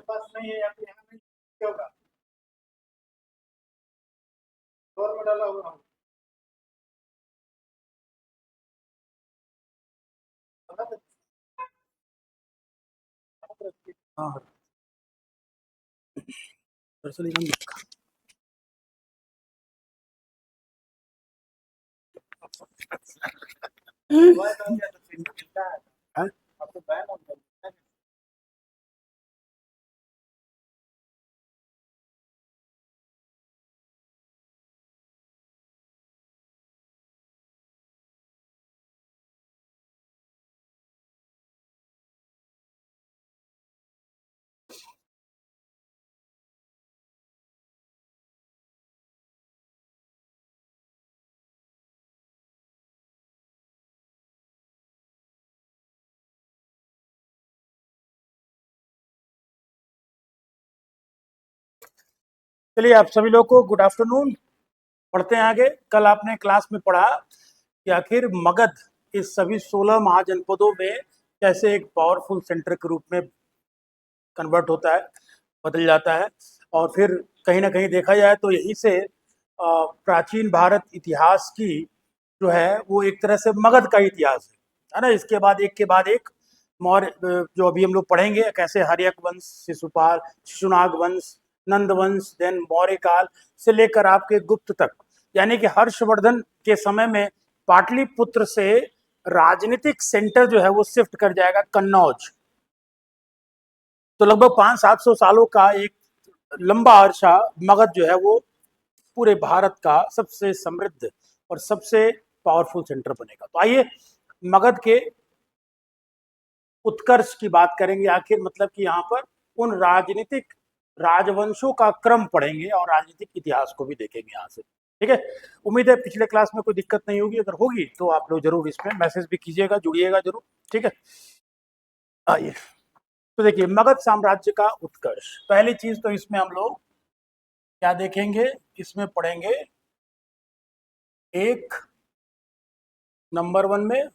पास नहीं है या फिर यहाँ नहीं क्या होगा? फ्लोर में डाला हुआ हूँ। हाँ हाँ, दरअसल ये हम बैन हो गया तो फिर मिलता है। हाँ? अब तो बैन हो गया। चलिए आप सभी लोग को गुड आफ्टरनून। पढ़ते हैं आगे। कल आपने क्लास में पढ़ा कि आखिर मगध इस सभी 16 महाजनपदों में कैसे एक पावरफुल सेंटर के रूप में कन्वर्ट होता है, बदल जाता है। और फिर कहीं ना कहीं देखा जाए तो यहीं से प्राचीन भारत इतिहास की जो है वो एक तरह से मगध का इतिहास है ना। इसके बाद एक के बाद एक मौर्य जो अभी हम लोग पढ़ेंगे कैसे हर्यक वंश, शिशुपाल, शिशुनाग वंश, नंद वंश, देन मौर्य काल से लेकर आपके गुप्त तक, यानी कि हर्षवर्धन के समय में पाटलिपुत्र से राजनीतिक सेंटर जो है वो शिफ्ट कर जाएगा कन्नौज। तो लगभग 500-700 सालों का एक लंबा अरसा मगध जो है वो पूरे भारत का सबसे समृद्ध और सबसे पावरफुल सेंटर बनेगा। तो आइए मगध के उत्कर्ष की बात करेंगे। आखिर मतलब कि यहाँ पर उन राजनीतिक राजवंशों का क्रम पढ़ेंगे और राजनीतिक इतिहास को भी देखेंगे यहाँ से। ठीक है, उम्मीद है पिछले क्लास में कोई दिक्कत नहीं होगी। अगर होगी तो आप लोग जरूर इसमें मैसेज भी कीजिएगा, जुड़िएगा जरूर। ठीक है, आइए। तो देखिए मगध साम्राज्य का उत्कर्ष, पहली चीज तो इसमें हम लोग क्या देखेंगे, इसमें पढ़ेंगे एक नंबर वन में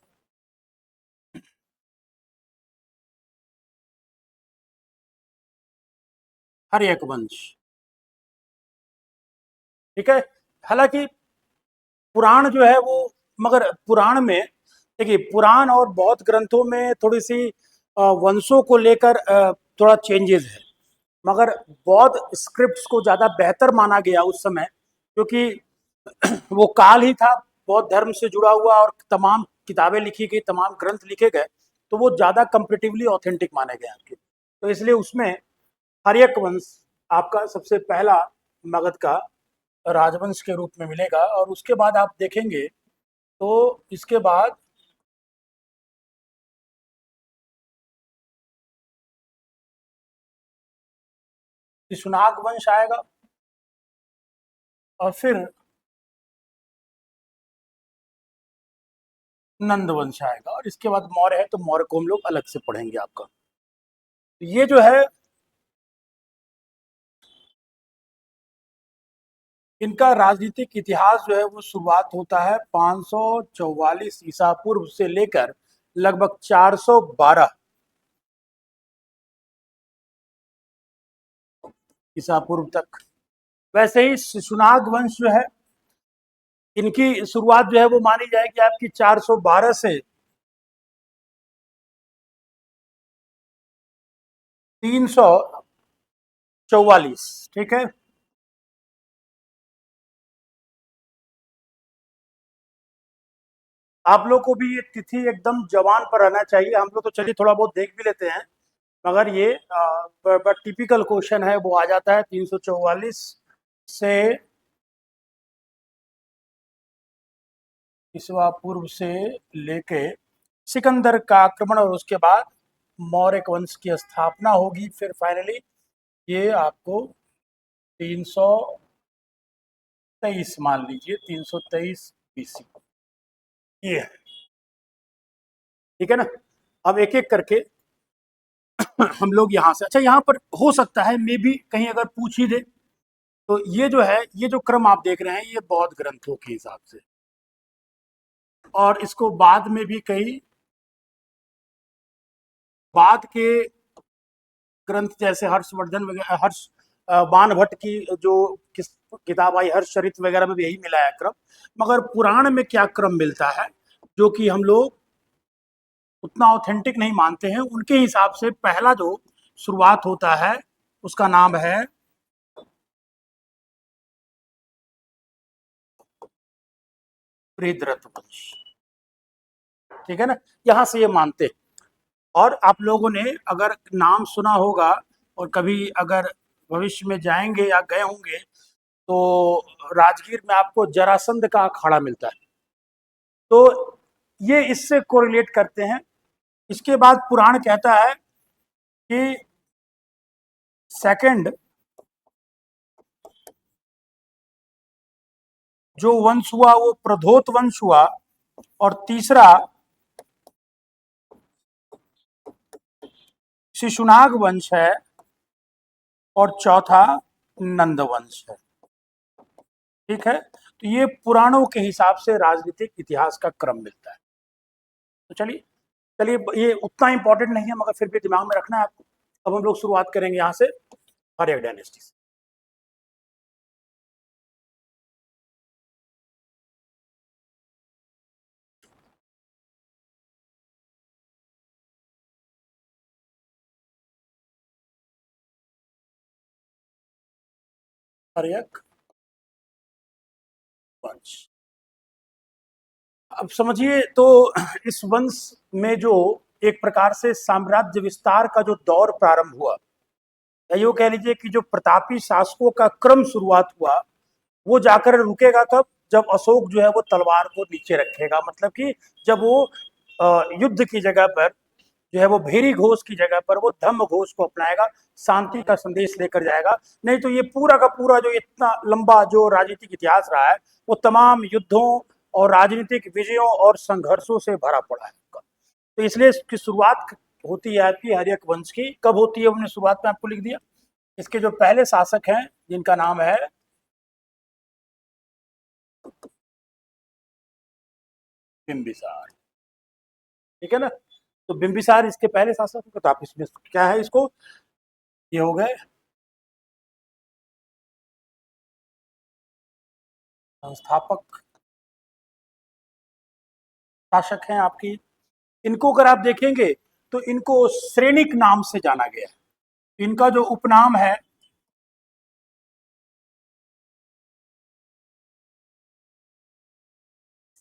हर्यक वंश। ठीक है, हालांकि पुराण जो है वो, मगर पुराण में देखिए पुराण और बौद्ध ग्रंथों में थोड़ी सी वंशों को लेकर थोड़ा चेंजेस है। मगर बौद्ध स्क्रिप्ट्स को ज़्यादा बेहतर माना गया उस समय, क्योंकि वो काल ही था बौद्ध धर्म से जुड़ा हुआ और तमाम किताबें लिखी गई, तमाम ग्रंथ लिखे गए, तो वो ज़्यादा कंपेटिवली ऑथेंटिक माने गए आपके। तो इसलिए उसमें हर्यक वंश आपका सबसे पहला मगध का राजवंश के रूप में मिलेगा। और उसके बाद आप देखेंगे तो इसके बाद शिशुनाग वंश आएगा और फिर नंद वंश आएगा और इसके बाद मौर्य है। तो मौर्य को हम लोग अलग से पढ़ेंगे आपका। तो ये जो है इनका राजनीतिक इतिहास जो है वो शुरुआत होता है 544 ईसा पूर्व से लेकर लगभग 412 ईसा पूर्व तक। वैसे ही शिशुनाग वंश जो है, इनकी शुरुआत जो है वो मानी जाएगी आपकी 412 से 344। ठीक है, आप लोग को भी ये तिथि एकदम जवान पर रहना चाहिए। हम लोग तो चलिए थोड़ा बहुत देख भी लेते हैं, मगर ये टिपिकल क्वेश्चन है वो आ जाता है 344 से ईसवा पूर्व से लेके सिकंदर का आक्रमण और उसके बाद मौर्य वंश की स्थापना होगी। फिर फाइनली ये आपको 323 मान लीजिए, 323 बीसी ये है। ठीक है ना। अब एक एक करके हम लोग यहाँ से, अच्छा यहाँ पर हो सकता है मे भी कहीं अगर पूछ ही दे, तो ये जो है ये जो क्रम आप देख रहे हैं ये बौद्ध ग्रंथों के हिसाब से, और इसको बाद में भी कई बाद के ग्रंथ जैसे हर्षवर्धन वगैरह, हर्ष बाणभट्ट की जो किस किताब आई हर्षचरित वगैरह में भी यही मिला है क्रम, मगर पुराण में क्या क्रम मिलता है जो कि हम लोग उतना ऑथेंटिक नहीं मानते हैं, उनके हिसाब से पहला जो शुरुआत होता है उसका नाम है बृहद्रथ वंश। ठीक है ना, यहां से ये मानते हैं। और आप लोगों ने अगर नाम सुना होगा और कभी अगर भविष्य में जाएंगे या गए होंगे तो राजगीर में आपको जरासंध का अखाड़ा मिलता है, तो ये इससे कोरिलेट करते हैं। इसके बाद पुराण कहता है कि सेकंड जो वंश हुआ वो प्रधोत वंश हुआ, और तीसरा शिशुनाग वंश है, और चौथा नंद वंश है। ठीक है, तो ये पुराणों के हिसाब से राजनीतिक इतिहास का क्रम मिलता है। तो चलिए चलिए, ये उतना इंपॉर्टेंट नहीं है मगर फिर भी दिमाग में रखना है आपको। अब हम लोग शुरुआत करेंगे यहाँ से आर्य डायनेस्टी से। आर्यक वंश, अब समझिए तो इस वंश में जो एक प्रकार से साम्राज्य विस्तार का जो दौर प्रारंभ हुआ, या यूँ कह लीजिए कि जो प्रतापी शासकों का क्रम शुरुआत हुआ, वो जाकर रुकेगा कब, जब अशोक जो है वो तलवार को नीचे रखेगा। मतलब कि जब वो युद्ध की जगह पर जो है वो भेरी घोष की जगह पर वो धम्म घोष को अपनाएगा, शांति का संदेश लेकर जाएगा। नहीं तो ये पूरा का पूरा जो इतना लंबा जो राजनीतिक इतिहास रहा है वो तमाम युद्धों और राजनीतिक विजयों और संघर्षों से भरा पड़ा है। तो इसलिए इसकी शुरुआत होती है आपकी हर्यक वंश की। कब होती है हमने शुरुआत में आपको लिख दिया। इसके जो पहले शासक हैं जिनका नाम है बिंबिसार। ठीक है ना, तो बिंबिसार इसके पहले शासक हैं। तो आप इसमें क्या है, इसको ये हो गए संस्थापक शासक हैं आपकी। इनको अगर आप देखेंगे तो इनको श्रेणिक नाम से जाना गया है। इनका जो उपनाम है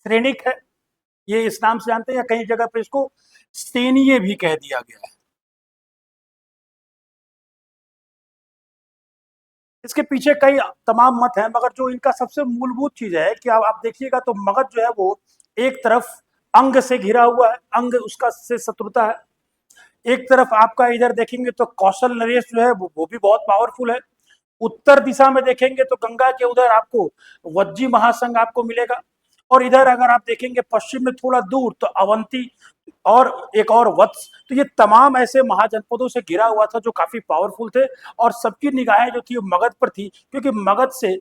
श्रेणिक है, ये इस नाम से जानते हैं, या कई जगह पे इसको सेनीय भी कह दिया गया है। इसके पीछे कई तमाम मत हैं, मगर जो इनका सबसे मूलभूत चीज है कि आप देखिएगा तो मगध जो है वो एक तरफ अंग से घिरा हुआ है, अंग उसका से शत्रुता है। एक तरफ आपका इधर देखेंगे तो कौशल नरेश जो है वो भी बहुत पावरफुल है। उत्तर दिशा में देखेंगे तो गंगा के उधर आपको वज्जी महासंघ आपको मिलेगा, और इधर अगर आप देखेंगे पश्चिम में थोड़ा दूर तो अवंती और एक और वत्स। तो ये तमाम ऐसे महाजनपदों से घिरा हुआ था जो काफी पावरफुल थे, और सबकी निगाहें जो थी मगध पर थी, क्योंकि मगध से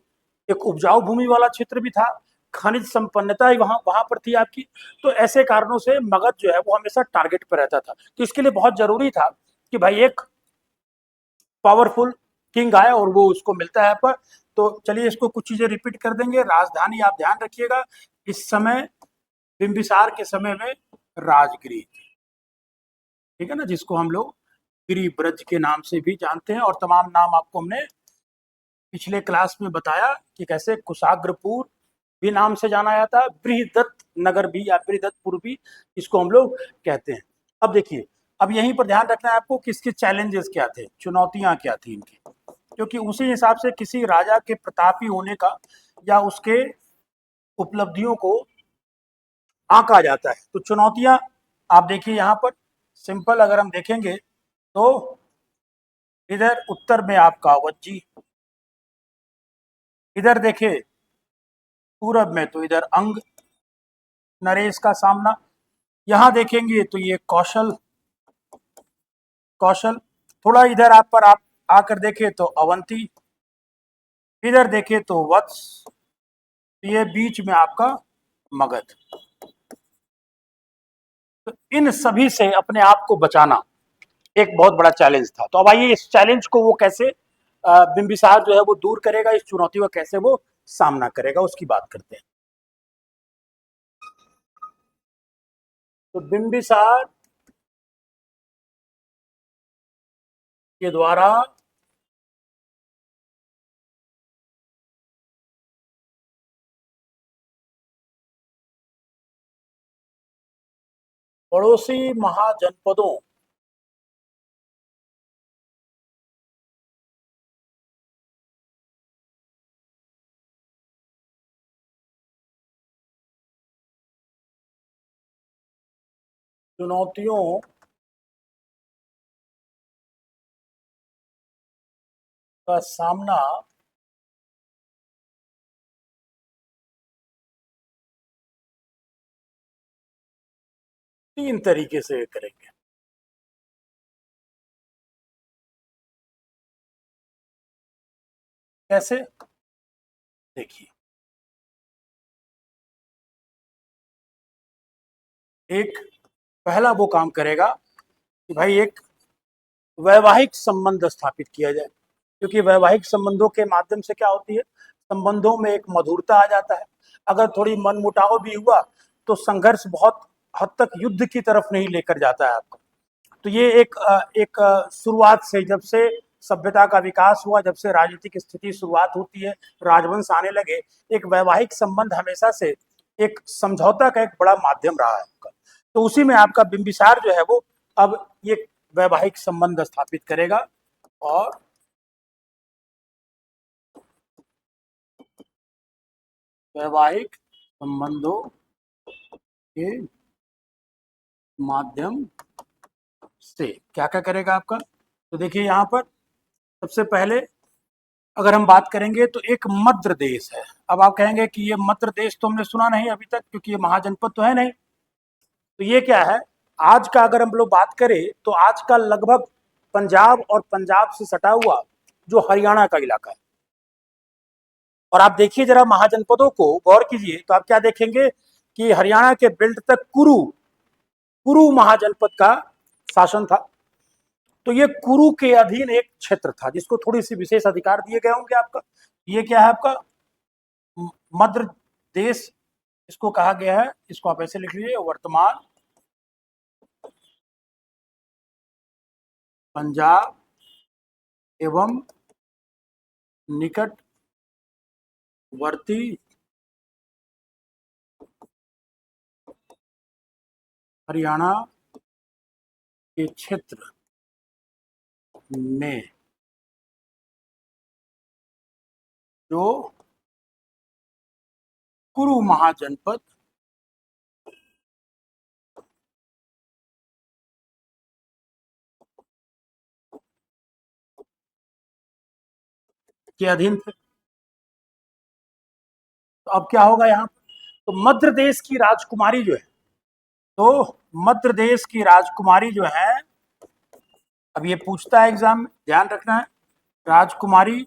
एक उपजाऊ भूमि वाला क्षेत्र भी था, खनिज संपन्नता ही वहां वहां पर थी आपकी। तो ऐसे कारणों से मगध जो है वो हमेशा टारगेट पर रहता था। तो इसके लिए बहुत जरूरी था कि भाई एक पावरफुल किंग आया और वो उसको मिलता है पर। तो चलिए इसको कुछ चीजें रिपीट कर देंगे। राजधानी आप ध्यान रखिएगा, इस समय बिंबिसार के समय में राजगिरी, ठीक है ना, जिसको हम लोग गिरी ब्रज के नाम से भी जानते हैं। और तमाम नाम आपको हमने पिछले क्लास में बताया कि कैसे कुशाग्रपुर भी नाम से जाना जाता है, बृहदत्त नगर भी या बृहदत्तपुर भी इसको हम लोग कहते हैं। अब देखिए, अब यहीं पर ध्यान रखना है आपको कि इसके चैलेंजेस क्या थे, चुनौतियां क्या थी इनकी, क्योंकि उसी हिसाब से किसी राजा के प्रतापी होने का या उसके उपलब्धियों को आंका जाता है। तो चुनौतियां आप देखिए यहाँ पर सिंपल अगर हम देखेंगे तो इधर उत्तर में आपका वज्जी, इधर देखिए पूरब में तो इधर अंग नरेश का सामना, यहां देखेंगे तो ये कौशल कौशल, थोड़ा इधर आप पर आप आकर देखे तो अवंती, इधर देखे तो वत्स, ये बीच में आपका मगध। तो इन सभी से अपने आप को बचाना एक बहुत बड़ा चैलेंज था। तो अब आइए इस चैलेंज को वो कैसे बिंबिसार जो है वो दूर करेगा, इस चुनौती का कैसे वो सामना करेगा, उसकी बात करते हैं। तो बिंबिसार के द्वारा पड़ोसी महाजनपदों चुनौतियों का सामना तीन तरीके से करेंगे। कैसे? देखिए, एक पहला वो काम करेगा कि भाई एक वैवाहिक संबंध स्थापित किया जाए, क्योंकि वैवाहिक संबंधों के माध्यम से क्या होती है, संबंधों में एक मधुरता आ जाता है। अगर थोड़ी मनमुटाव भी हुआ तो संघर्ष बहुत हद तक युद्ध की तरफ नहीं लेकर जाता है आपको। तो ये एक शुरुआत से, जब से सभ्यता का विकास हुआ, जब से राजनीतिक स्थिति शुरुआत होती है, राजवंश आने लगे, एक वैवाहिक संबंध हमेशा से एक समझौता का एक बड़ा माध्यम रहा है आपका। तो उसी में आपका बिंबिसार जो है वो अब ये वैवाहिक संबंध स्थापित करेगा और वैवाहिक संबंधों के माध्यम से क्या क्या करेगा आपका। तो देखिए यहाँ पर सबसे पहले अगर हम बात करेंगे तो एक मद्र देश है। अब आप कहेंगे कि ये मद्र देश तो हमने सुना नहीं अभी तक, क्योंकि ये महाजनपद तो है नहीं। तो ये क्या है, आज का अगर हम लोग बात करें तो आज का लगभग पंजाब और पंजाब से सटा हुआ जो हरियाणा का इलाका है। और आप देखिए जरा महाजनपदों को गौर कीजिए तो आप क्या देखेंगे कि हरियाणा के बेल्ट तक कुरु कुरु महाजनपद का शासन था। तो ये कुरु के अधीन एक क्षेत्र था जिसको थोड़ी सी विशेष अधिकार दिए गए होंगे आपका। ये क्या है आपका मध्य देश, इसको कहा गया है, इसको आप ऐसे लिख लीजिए, वर्तमान पंजाब एवं निकटवर्ती हरियाणा के क्षेत्र में जो कुरु महाजनपद के अधीन थे। तो अब क्या होगा यहाँ, तो मध्य देश की राजकुमारी जो है, तो मध्य देश की राजकुमारी जो है, अब ये पूछता है एग्जाम में, ध्यान रखना है, राजकुमारी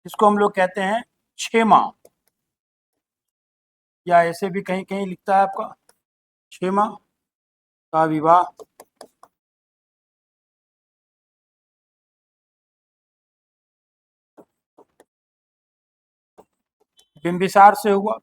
इसको हम लोग कहते हैं क्षेमा, या ऐसे भी कहीं कहीं लिखता है आपका क्षेमा का विवाह बिंबिसार से हुआ।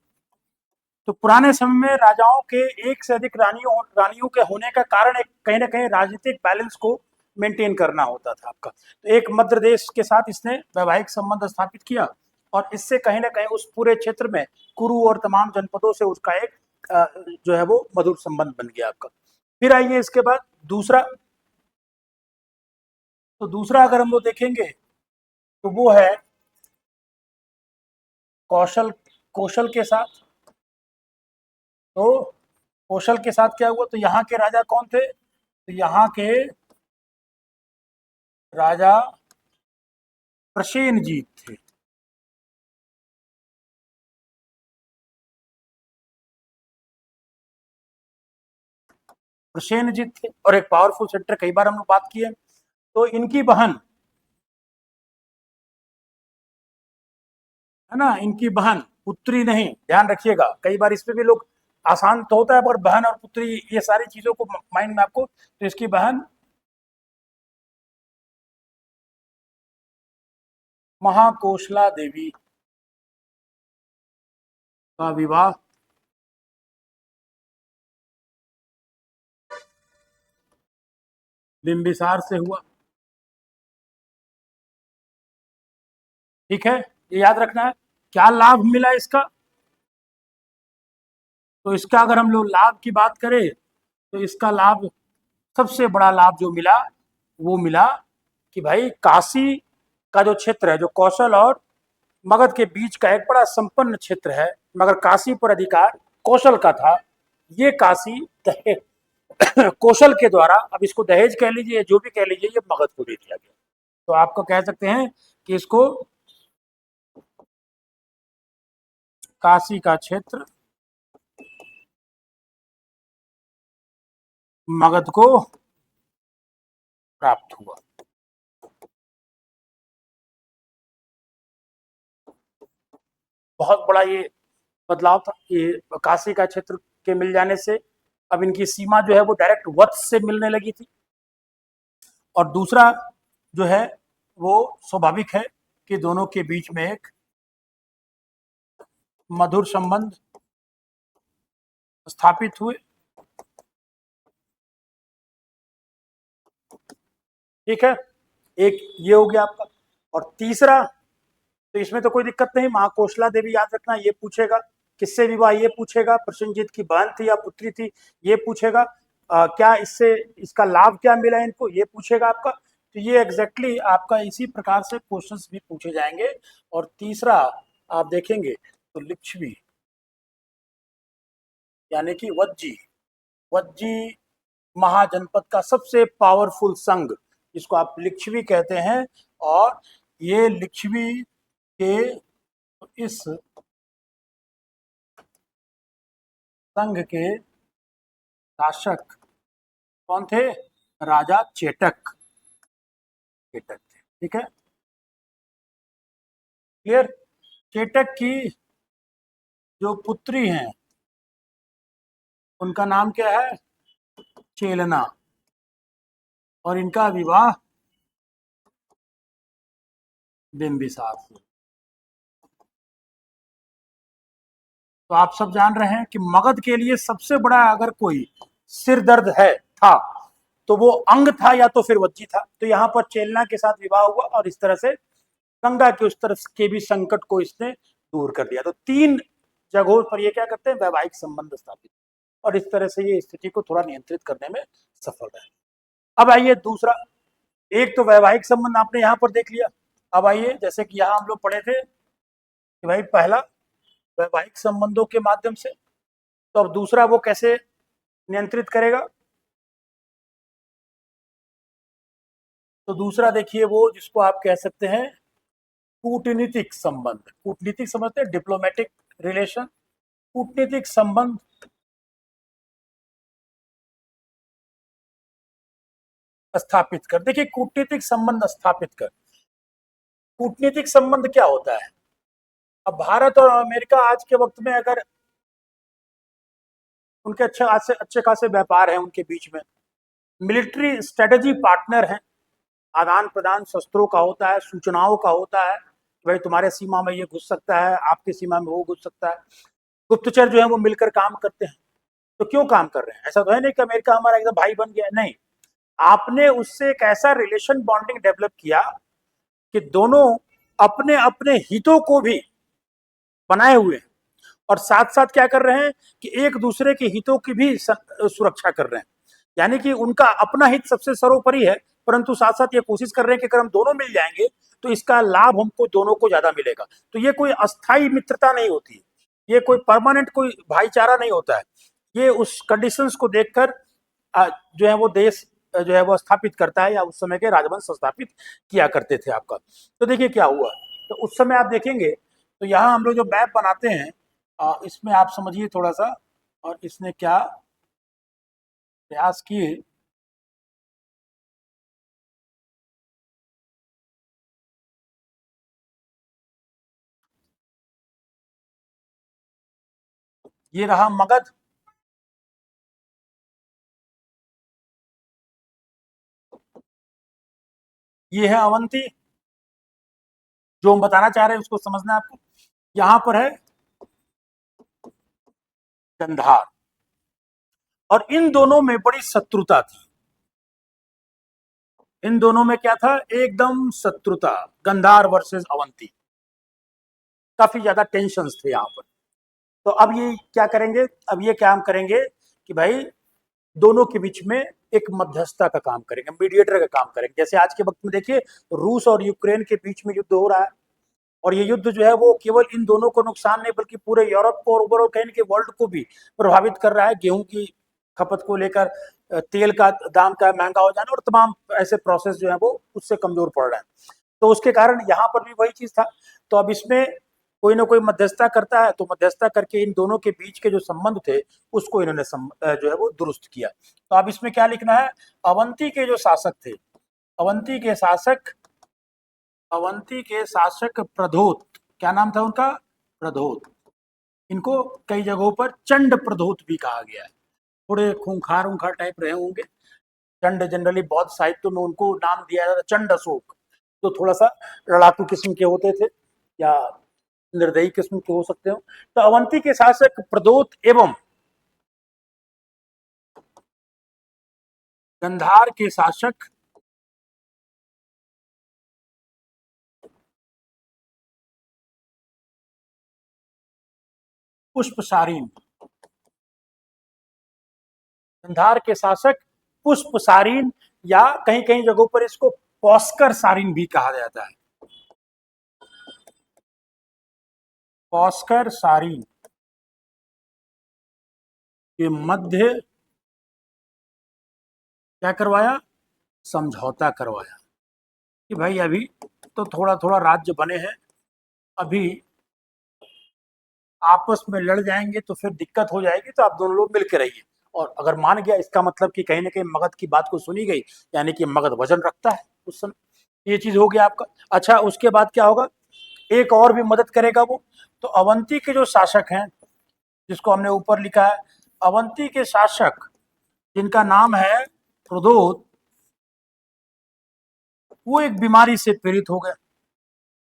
तो पुराने समय में राजाओं के एक से अधिक रानियों के होने का कारण एक कहीं ना कहीं राजनीतिक बैलेंस को मेंटेन करना होता था आपका। तो एक मध्य देश के साथ इसने वैवाहिक संबंध स्थापित किया और इससे कहीं ना कहीं उस पूरे क्षेत्र में कुरु और तमाम जनपदों से उसका एक जो है वो मधुर संबंध बन गया आपका। फिर आइए इसके बाद दूसरा, तो दूसरा अगर हम लोग देखेंगे तो वो है कौशल कौशल के साथ। तो कौशल के साथ क्या हुआ, तो यहाँ के राजा कौन थे, तो यहाँ के राजा प्रसेनजीत थे। प्रसेनजीत थे और एक पावरफुल सेक्टर, कई बार हम लोग बात की है। तो इनकी बहन है ना, इनकी बहन पुत्री नहीं, ध्यान रखिएगा, कई बार इस पे भी लोग आसान तो होता है, पर बहन और पुत्री ये सारी चीजों को माइंड में आपको, तो इसकी बहन महाकोशला देवी का विवाह बिंबिसार से हुआ। ठीक है, ये याद रखना है। क्या लाभ मिला इसका? तो इसका अगर हम लोग लाभ की बात करें तो इसका लाभ, सबसे बड़ा लाभ जो मिला वो मिला कि भाई काशी का जो क्षेत्र है, जो कौशल और मगध के बीच का एक बड़ा संपन्न क्षेत्र है, मगर काशी पर अधिकार कौशल का था। ये काशी कौशल के द्वारा, अब इसको दहेज कह लीजिए, जो भी कह लीजिए, ये मगध को दे दिया गया। तो आपको कह सकते हैं कि इसको काशी का क्षेत्र मगध को प्राप्त हुआ। बहुत बड़ा ये बदलाव था, ये काशी का क्षेत्र के मिल जाने से अब इनकी सीमा जो है वो डायरेक्ट वत्स से मिलने लगी थी। और दूसरा जो है वो स्वाभाविक है कि दोनों के बीच में एक मधुर संबंध स्थापित हुए। ठीक है, एक ये हो गया आपका। और तीसरा, तो इसमें तो कोई दिक्कत नहीं, महाकोशला देवी याद रखना, ये पूछेगा किससे विवाह, ये पूछेगा प्रसेनजीत की बहन थी या पुत्री थी, ये पूछेगा क्या इससे इसका लाभ क्या मिला इनको, ये पूछेगा आपका। तो ये एग्जैक्टली exactly आपका इसी प्रकार से क्वेश्चंस भी पूछे जाएंगे। और तीसरा आप देखेंगे तो लिच्छवी यानी कि वज्जी, वज्जी महाजनपद का सबसे पावरफुल संघ, जिसको आप लिच्छवी कहते हैं। और ये लिच्छवी के इस संघ के शासक कौन थे? राजा चेटक, चेटक थे। ठीक है, क्लियर। चेटक की जो पुत्री हैं उनका नाम क्या है? चेलना। और इनका विवाह बिंबिसार से। तो आप सब जान रहे हैं कि मगध के लिए सबसे बड़ा अगर कोई सिर दर्द है था तो वो अंग था या तो फिर वज्जी था। तो यहाँ पर चेलना के साथ विवाह हुआ और इस तरह से गंगा के उस तरफ के भी संकट को इसने दूर कर दिया। तो तीन जगहों पर ये क्या करते हैं? वैवाहिक संबंध स्थापित, और इस तरह से ये स्थिति को थोड़ा नियंत्रित करने में सफल रहे। अब आइए दूसरा, एक तो वैवाहिक संबंध आपने यहाँ पर देख लिया। अब आइए, जैसे कि यहाँ हम लोग पढ़े थे कि भाई पहला वैवाहिक संबंधों के माध्यम से, तो अब दूसरा वो कैसे नियंत्रित करेगा? तो दूसरा देखिए वो जिसको आप कह सकते हैं कूटनीतिक संबंध। कूटनीतिक समझते हैं, डिप्लोमेटिक रिलेशन। कूटनीतिक संबंध स्थापित कर। देखिए कूटनीतिक संबंध स्थापित कर, कूटनीतिक संबंध क्या होता है? अब भारत और अमेरिका आज के वक्त में अगर उनके अच्छे खासे व्यापार है उनके बीच में, मिलिट्री स्ट्रेटेजी पार्टनर हैं, आदान प्रदान शस्त्रों का होता है, सूचनाओं का होता है, भाई तुम्हारे सीमा में ये घुस सकता है, आपकी सीमा में वो घुस सकता है। गुप्तचर जो है वो मिलकर काम करते हैं। तो क्यों काम कर रहे हैं? ऐसा तो है नहीं कि अमेरिका हमारा एकदम भाई बन गया, नहीं। आपने उससे एक ऐसा रिलेशन बॉन्डिंग डेवलप किया कि दोनों अपने अपने हितों को भी बनाए हुए हैं, और साथ साथ क्या कर रहे हैं कि एक दूसरे के हितों की भी सुरक्षा कर रहे हैं। यानी कि उनका अपना हित सबसे सर्वोपरि है, परंतु साथ साथ ये कोशिश कर रहे हैं कि अगर हम दोनों मिल जाएंगे तो इसका लाभ हमको दोनों को ज्यादा मिलेगा। तो ये कोई अस्थाई मित्रता नहीं होती, ये कोई परमानेंट कोई भाईचारा नहीं होता है। ये उस कंडीशंस को देखकर जो है वो देश जो है वो स्थापित करता है, या उस समय के राजवंश स्थापित किया करते थे आपका। तो देखिए क्या हुआ, तो उस समय आप देखेंगे तो यहाँ हम लोग जो मैप बनाते हैं, इसमें आप समझिए थोड़ा सा, और इसने क्या प्रयास किए, ये रहा मगध, ये है अवंती, जो हम बताना चाह रहे हैं उसको समझना है आपको। यहां पर है गंधार, और इन दोनों में बड़ी शत्रुता थी। इन दोनों में क्या था, एकदम शत्रुता, गंधार वर्सेस अवंती, काफी ज्यादा टेंशन थे यहाँ पर। तो अब ये क्या करेंगे, अब ये काम करेंगे कि भाई दोनों के बीच में एक मध्यस्थता का काम करेंगे, मीडिएटर का काम करेंगे। जैसे आज के वक्त में देखिए रूस और यूक्रेन के बीच में युद्ध हो रहा है, और ये युद्ध जो है वो केवल इन दोनों को नुकसान नहीं बल्कि पूरे यूरोप को और ओवरऑल कहीं के वर्ल्ड को भी प्रभावित कर रहा है। गेहूं की खपत को लेकर, तेल का दाम का महंगा हो जाना, और तमाम ऐसे प्रोसेस जो है वो उससे कमजोर पड़ रहे हैं। तो उसके कारण यहाँ पर भी वही चीज था। तो अब इसमें कोई ना कोई मध्यस्थता करता है, तो मध्यस्थता करके इन दोनों के बीच के जो संबंध थे उसको इन्होंने जो है वो दुरुस्त किया। तो अब इसमें क्या लिखना है, अवंती के जो शासक थे, अवंती के शासक, अवंती के शासक प्रधोत, क्या नाम था उनका, प्रधोत। इनको कई जगहों पर चंड प्रधोत भी कहा गया है। थोड़े खूंखार उंखार टाइप रहे होंगे। चंड जनरली बौद्ध साहित्य में उनको नाम दिया जाता है चंड अशोक, जो थोड़ा सा लड़ाकू किस्म के होते थे या निर्दयी किस्म के हो सकते हो। तो अवंती के शासक प्रदोत एवं गंधार के शासक पुष्पसारीन, गंधार के शासक पुष्पसारीन, या कहीं कहीं जगहों पर इसको पौस्कर सारिन भी कहा जाता है। पौस्कर सारिन के मध्य क्या करवाया, समझौता करवाया कि भाई अभी तो थोड़ा थोड़ा राज्य बने हैं, अभी आपस में लड़ जाएंगे तो फिर दिक्कत हो जाएगी, तो आप दोनों लोग मिलकर रहिए। और अगर मान गया, इसका मतलब कि कहीं ना कहीं मगध की बात को सुनी गई, यानी कि मगध वजन रखता है उस समय। ये चीज हो गया आपका। अच्छा, उसके बाद क्या होगा, एक और भी मदद करेगा वो। तो अवंती के जो शासक हैं, जिसको हमने ऊपर लिखा है, अवंती के शासक जिनका नाम है प्रोदोत, वो एक बीमारी से पीड़ित हो गए।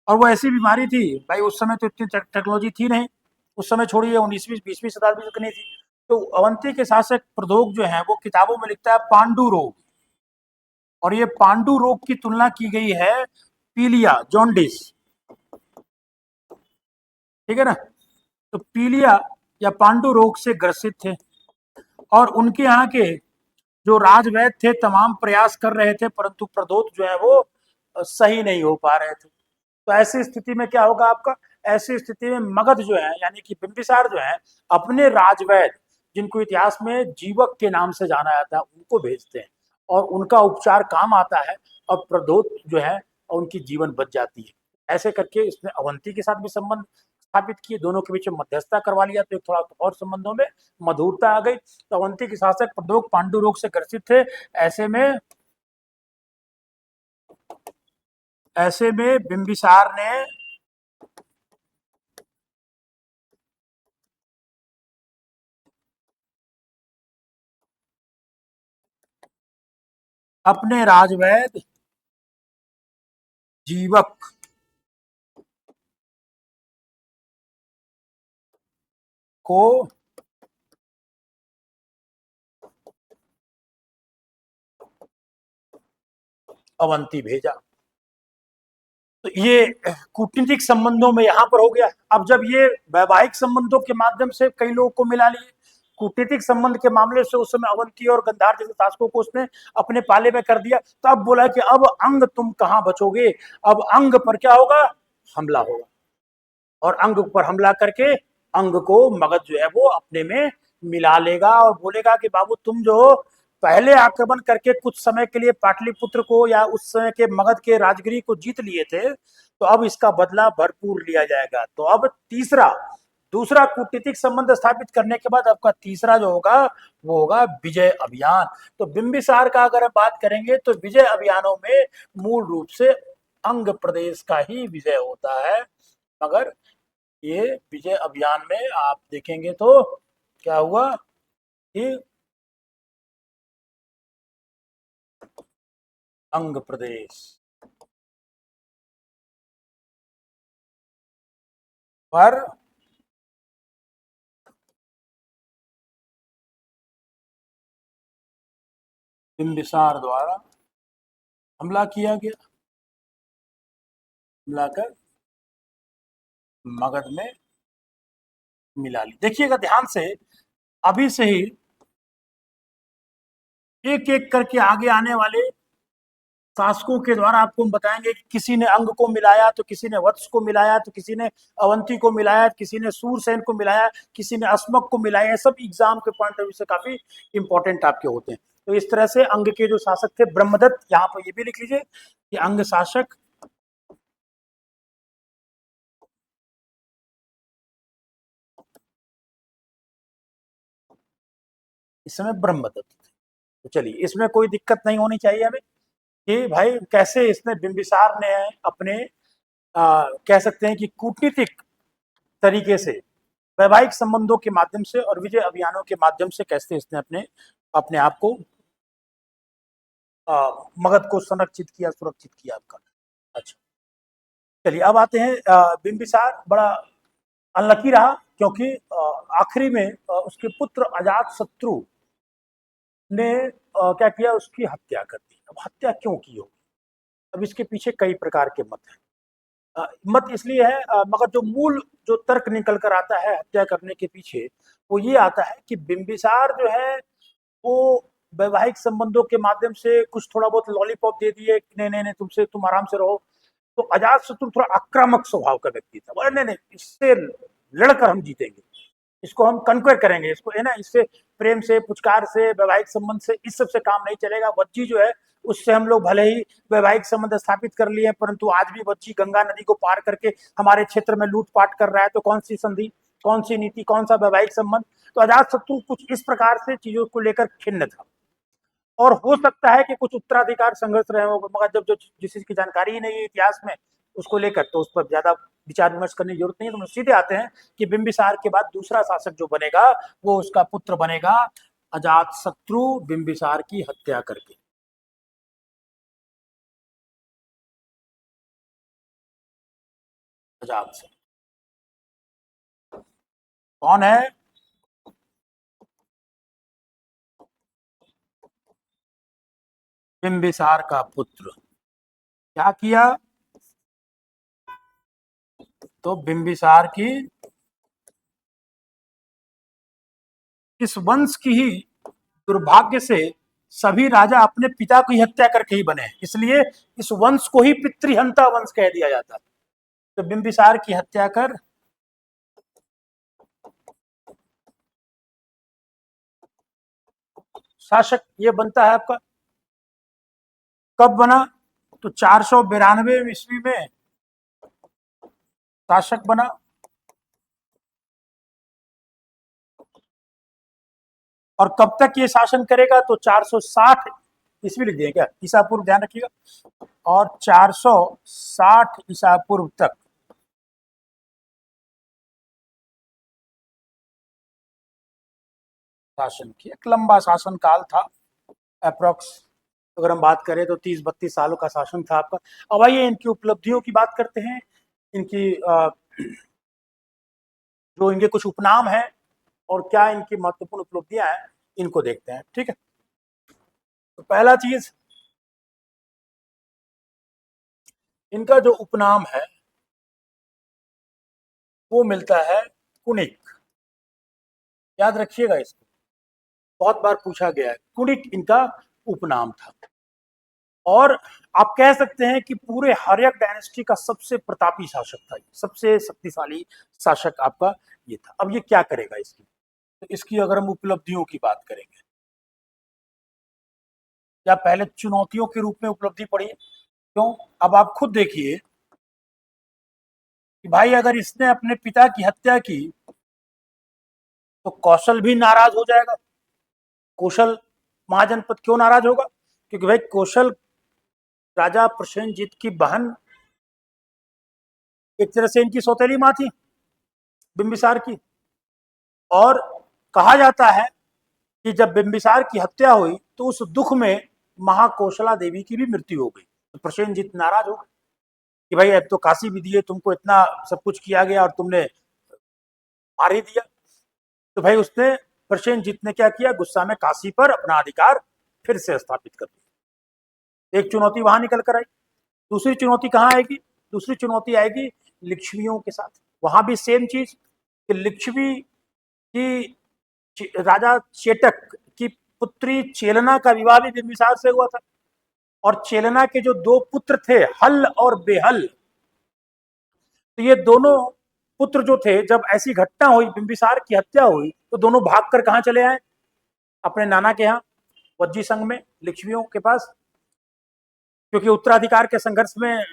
और वो ऐसी बीमारी थी, भाई उस समय तो इतनी टेक्नोलॉजी थी नहीं, उस समय छोड़िए 19वीं 20वीं शताब्दी तक नहीं थी। तो अवंती के शासक प्रदोग जो है वो किताबों में लिखता है पांडु रोग, और ये पांडु रोग की तुलना की गई है पीलिया, जॉन्डिस, ठीक है ना। तो पीलिया या पांडु रोग से ग्रसित थे, और उनके यहाँ के जो राजवैद्य थे तमाम प्रयास कर रहे थे, परंतु प्रदोत जो है वो सही नहीं हो पा रहे थे। तो ऐसी स्थिति में क्या होगा आपका, ऐसी स्थिति में मगध जो है यानी कि बिंबिसार जो है, अपने राजवैद्य, जिनको इतिहास में जीवक के नाम से जाना जाता है, उनको भेजते हैं, और उनका उपचार काम आता है, और प्रदोत जो है उनकी जीवन बच जाती है। ऐसे करके इसने अवंती के साथ भी संबंध स्थापित किए, दोनों के बीच में मध्यस्थता करवा लिया, तो एक थोड़ा और संबंधों में मधुरता आ गई। तो अवंती के शासक प्रदोत पांडु रोग से ग्रसित थे। ऐसे में बिंबिसार ने अपने राजवैद्य जीवक को अवंती भेजा। तो ये कूटनीतिक संबंधों में यहां पर हो गया। अब जब ये वैवाहिक संबंधों के माध्यम से कई लोगों को मिला लिए, कूटनीतिक संबंध के मामले से उस समय अवंती और गंधार जैसे शासकों को उसने अपने पाले में कर दिया। तो अब बोला कि अब अंग तुम कहां बचोगे, अब अंग पर क्या होगा, हमला होगा, और अंग पर हमला करके अंग को मगध जो है वो अपने में मिला लेगा, और बोलेगा कि बाबू तुम जो पहले आक्रमण करके कुछ समय के लिए पाटलिपुत्र को या उस समय के मगध के राजगिरी को जीत लिए थे, तो अब इसका बदला भरपूर लिया जाएगा। तो अब तीसरा, दूसरा कूटनीतिक संबंध स्थापित करने के बाद आपका तीसरा जो होगा वो होगा विजय अभियान। तो बिंबिसार का अगर हम बात करेंगे तो विजय अभियानों में मूल रूप से अंग प्रदेश का ही विजय होता है। मगर ये विजय अभियान में आप देखेंगे तो क्या हुआ कि अंग प्रदेश, पर बिंबिसार द्वारा हमला किया गया, हमला कर मगध में मिला ली। देखिएगा ध्यान से, अभी से ही एक एक करके आगे आने वाले शासकों के द्वारा आपको हम बताएंगे कि किसी ने अंग को मिलाया, तो किसी ने वत्स को मिलाया, तो किसी ने अवंती को मिलाया, किसी ने सूरसेन को मिलाया, किसी ने अस्मक को मिलाया। ये सब एग्जाम के पॉइंट ऑफ व्यू से काफी इंपॉर्टेंट आपके होते हैं। तो इस तरह से अंग के जो शासक थे ब्रह्मदत्त, यहाँ पर ये भी लिख लीजिए कि अंग शासक इस समय ब्रह्मदत्त थे। तो चलिए, इसमें कोई दिक्कत नहीं होनी चाहिए हमें कि भाई कैसे इसने बिंबिसार ने अपने कह सकते हैं कि कूटनीतिक तरीके से, वैवाहिक संबंधों के माध्यम से और विजय अभियानों के माध्यम से कैसे इसने अपने अपने आप को मगध को संरक्षित किया, सुरक्षित किया आपका। अच्छा, चलिए अब आते हैं बिंबिसार बड़ा अनलकी रहा, क्योंकि आखिरी में उसके पुत्र अजात शत्रु ने क्या किया, उसकी हत्या कर दी। अब हत्या क्यों की होगी, अब इसके पीछे कई प्रकार के मत हैं। मत इसलिए है, मगर जो मूल जो तर्क निकल कर आता है हत्या करने के पीछे, वो ये आता है कि बिंबिसार जो है वो वैवाहिक संबंधों के माध्यम से कुछ थोड़ा बहुत लॉलीपॉप दे दिए, नहीं नहीं नहीं तुमसे तुम आराम से रहो। तो अजात शत्रु थोड़ा आक्रामक स्वभाव का व्यक्ति था, बोले नहीं नहीं इससे लड़कर हम जीतेंगे, इसको हम कन्क्वेर करेंगे, इसको है ना, इससे प्रेम से, पुचकार से, वैवाहिक संबंध से, इस सब से काम नहीं चलेगा। वज्जी जो है उससे हम लोग भले ही वैवाहिक संबंध स्थापित कर लिए, परंतु आज भी वज्जी गंगा नदी को पार करके हमारे क्षेत्र में लूटपाट कर रहा है, तो कौन सी संधि, कौन सी नीति, कौन सा वैवाहिक संबंध। तो अजात शत्रु कुछ इस प्रकार से चीजों को लेकर खिन्न था। और हो सकता है कि कुछ उत्तराधिकार संघर्ष रहे हो, मगर जब जो जिस चीज की जानकारी ही नहीं है इतिहास में उसको लेकर, तो उस पर ज्यादा विचार विमर्श करने की जरूरत नहीं है। तो हम सीधे आते हैं कि बिंबिसार के बाद दूसरा शासक जो बनेगा वो उसका पुत्र बनेगा अजात शत्रु, बिंबिसार की हत्या करके। अजात शत्रु कौन है, बिंबिसार का पुत्र। क्या किया, तो बिंबिसार की, इस वंश की ही दुर्भाग्य से सभी राजा अपने पिता की हत्या करके ही बने, इसलिए इस वंश को ही पितृहंता वंश कह दिया जाता है। तो बिंबिसार की हत्या कर शासक ये बनता है आपका। कब बना, तो 492 ईस्वी में शासक बना। और कब तक ये शासन करेगा, तो 460 ईस्वी लिख दिए क्या, ईसा पूर्व, ध्यान रखिएगा। और 460 ईसा पूर्व तक शासन किया। एक लंबा शासन काल था, अप्रोक्स अगर हम बात करें तो 30-32 सालों का शासन था आपका। अब आइए इनकी उपलब्धियों की बात करते हैं, इनकी जो इनके कुछ उपनाम हैं और क्या इनकी महत्वपूर्ण उपलब्धियां हैं, इनको देखते हैं, ठीक है। तो पहला चीज, इनका जो उपनाम है वो मिलता है कुणिक। याद रखिएगा इसको, बहुत बार पूछा गया है, कुणिक इनका उपनाम था। और आप कह सकते हैं कि पूरे हर्यक डायनेस्टी का सबसे प्रतापी शासक था, सबसे शक्तिशाली शासक आपका ये था। अब ये क्या करेगा इसकी, तो इसकी अगर हम उपलब्धियों की बात करेंगे, या पहले चुनौतियों के रूप में उपलब्धि पड़ी, क्यों, अब आप खुद देखिए कि भाई अगर इसने अपने पिता की हत्या की तो कौशल भी नाराज हो जाएगा। कौशल महाजनपद क्यों नाराज होगा, क्योंकि भाई कौशल राजा प्रसेनजीत की बहन, एक तरह से इनकी सौतेली मां थी बिंबिसार की। और कहा जाता है कि जब बिंबिसार की हत्या हुई तो उस दुख में महाकौशला देवी की भी मृत्यु हो गई। तो प्रसेनजीत नाराज हो गए कि भाई अब तो काशी भी दिए तुमको, इतना सब कुछ किया गया और तुमने मार ही दिया। तो भाई उसने प्रसेनजीत ने क्या किया, गुस्सा में काशी पर अपना अधिकार फिर से स्थापित कर दिया। एक चुनौती वहां निकल कर आई। दूसरी चुनौती कहाँ आएगी? दूसरी चुनौती आएगी लिच्छवियों के साथ। वहां भी सेम चीज कि लिच्छवी की राजा चेटक की पुत्री चेलना का विवाह भी बिंबिसार से हुआ था। और चेलना के जो दो पुत्र थे, हल और बेहल, तो ये दोनों पुत्र जो थे, जब ऐसी घटना हुई, बिंबिसार की हत्या हुई, तो दोनों भागकर कहाँ चले आए? अपने नाना के यहाँ, वज्जी संघ में, लिच्छवियों के पास। क्योंकि उत्तराधिकार के संघर्ष में